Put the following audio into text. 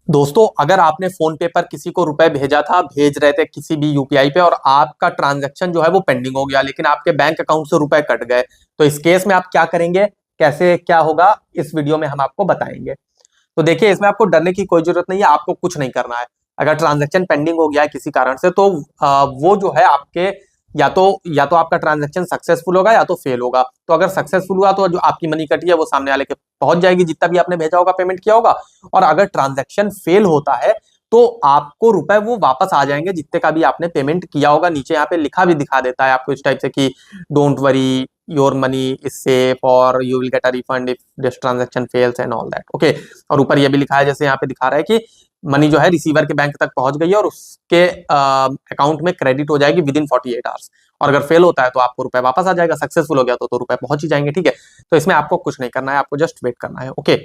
दोस्तों, अगर आपने फोन पे पर किसी को रुपए भेजा था, भेज रहे थे किसी भी यूपीआई पे, और आपका ट्रांजैक्शन जो है वो पेंडिंग हो गया, लेकिन आपके बैंक अकाउंट से रुपए कट गए, तो इस केस में आप क्या करेंगे, कैसे क्या होगा, इस वीडियो में हम आपको बताएंगे। तो देखिए, इसमें आपको डरने की कोई जरूरत नहीं है, आपको कुछ नहीं करना है। अगर ट्रांजैक्शन पेंडिंग हो गया है किसी कारण से, तो वो जो है आपके या तो आपका ट्रांजैक्शन सक्सेसफुल होगा या तो फेल होगा। तो अगर सक्सेसफुल हुआ तो जो आपकी मनी कटी है वो सामने वाले के पहुंच जाएगी, जितना भी आपने भेजा होगा, पेमेंट किया होगा। और अगर ट्रांजैक्शन फेल होता है तो आपको रुपए वो वापस आ जाएंगे, जितने का भी आपने पेमेंट किया होगा। नीचे यहाँ पे लिखा भी दिखा देता है आपको इस टाइप से कि don't worry, your money is safe, और you will get a refund if this transaction fails and all that. Okay. और ऊपर ये भी लिखा है, जैसे यहाँ पे दिखा रहा है कि मनी जो है रिसीवर के बैंक तक पहुंच गई है और उसके अकाउंट में क्रेडिट हो जाएगी विद इन 48 आवर्स। और अगर फेल होता है तो आपको रुपए वापस आ जाएगा, सक्सेसफुल हो गया तो रुपए पहुंच ही जाएंगे। ठीक है। तो इसमें आपको कुछ नहीं करना है, आपको जस्ट वेट करना है। ओके।